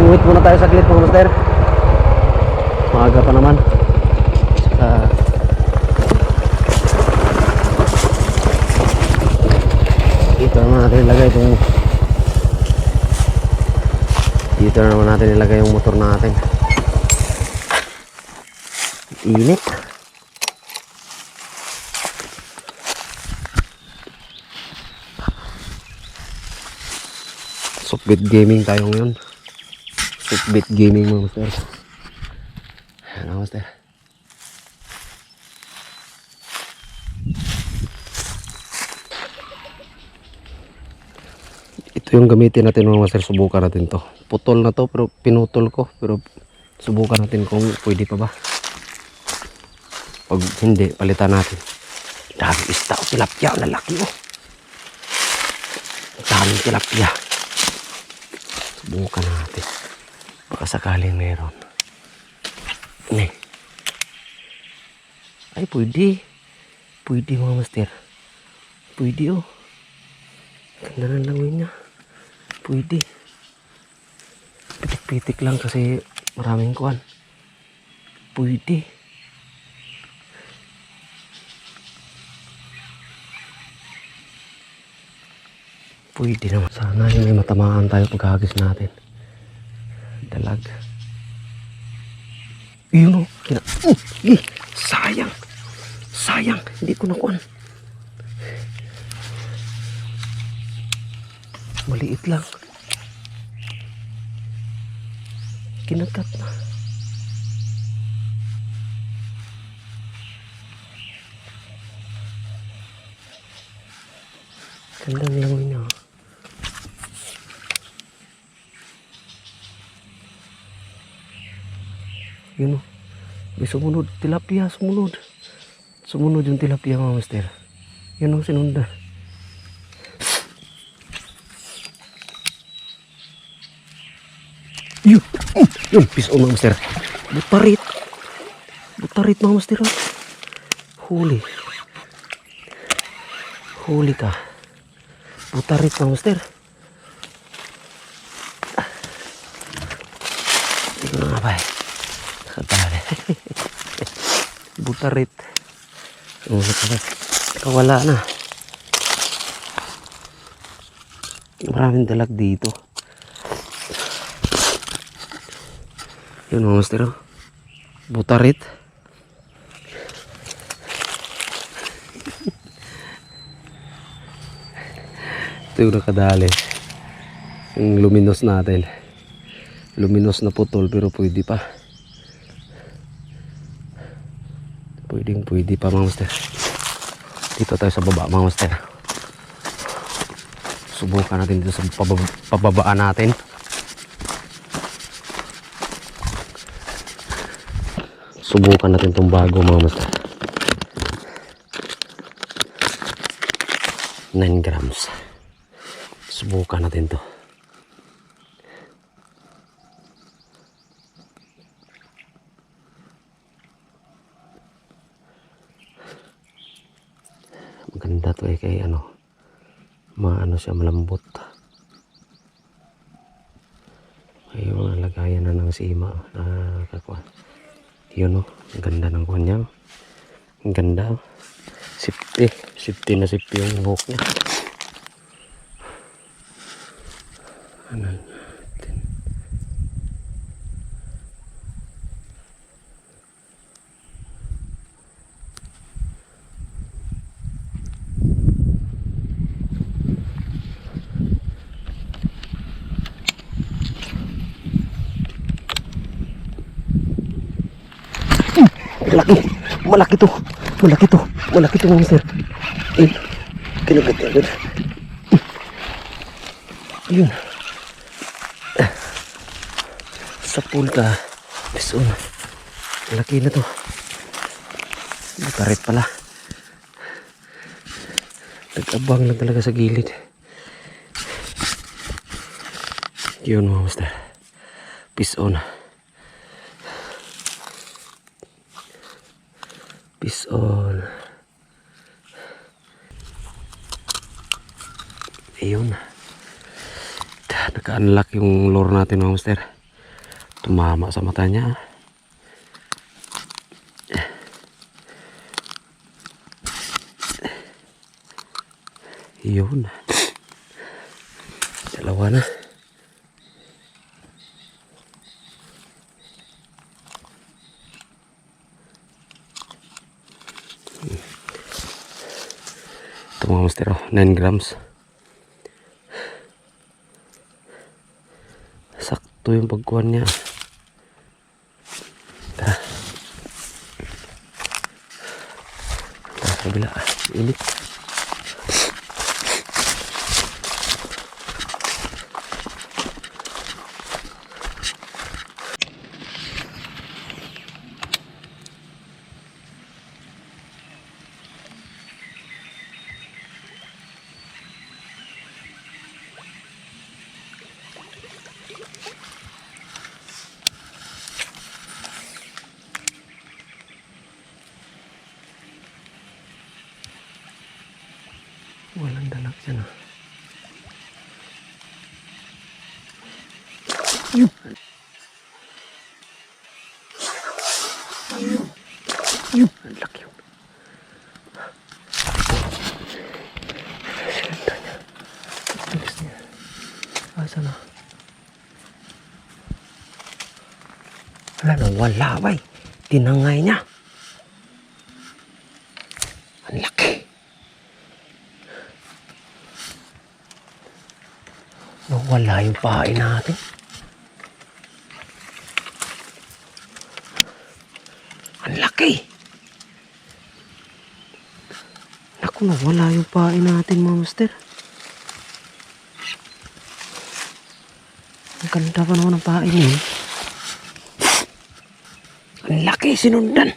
Guhit muna tayo saglit mga master. Maaga pa naman. Dito naman natin ilagay itong yung motor natin. Init. Softbit gaming tayo ngayon. Softbit gaming mga master. Ano master? Ito yung gamitin natin mga master. Subukan natin to. Putol na to pero pinutol ko. Pero subukan natin kung pwede pa ba. Pag hindi, palitan natin. Daming isda o tilapia. Lalaki oh. Daming tilapia. Subukan natin. Baka sakaling meron. Nih. Ay, pwede. Pwede mga master. Pwede oh. Ganda ng langoy niya. Pwede. Pitik-pitik lang kasi maraming kuwan. Pwede. Pwede naman. Sana may matamaan tayo paghagis natin. Dalag. Yun o. Sayang. Sayang. Hindi ko nakuan. Maliit lang. Kinagat na. Gandang langoy niya. Yun o. May sumunod. Tilapia. Sumunod. Sumunod yung tilapia mga master. Yun o. Sinundan. Yun. Yun. Piso mga master. Butarit. Butarit mga master. Huli. Huli ka. Butarit mga master. Hindi ko na nga ba eh. Nakatali. Butarit. Nakawala na. Maraming dalag dito. Yun mga master. Butarit. Ito yung nakadali. Yung luminos natin. Luminos na putol pero pwede pa. Pwede pa mga master. Dito tayo sa baba mga master. Subukan natin dito sa pababaan natin. Subukan natin itong bago mga master. 9 grams. Subukan natin to. Maganda to eh kay ano. Maano siya malambot. May mga lagayan na ng sima. Kakuan. Yun o. Ang ganda ng kuhan niya. Ang ganda. Safety. Safety na safety yung hook niya. Ano natin. Malaki to. Malaki to mga sir. Kinagat agad. Yun. Sa pool ka. Gusto na. Malaki na to. Butarit pala. Nag-abang lang talaga sa gilid. Yun mga master. Peace on. Peace on. Ayun. Naka-unlock yung lure natin mga master. Tumama sa mata niya. Yun. Dalawa na. Ito mga master, 9 grams. Sakto yung pagkuhan niya. Tara. Tara sa kabila. Init. Walang dalag dyan ah. Ang laki yun. Sinunta niya. Bilis niya. Asa na? Wala na, wala bay. Tinangay niya. Ang laki. Nawala yung pain natin. Ang laki. Naku, nawala yung pain natin mga master. Ang ganda pa naman ang pain yun. Ang laki, sinundan.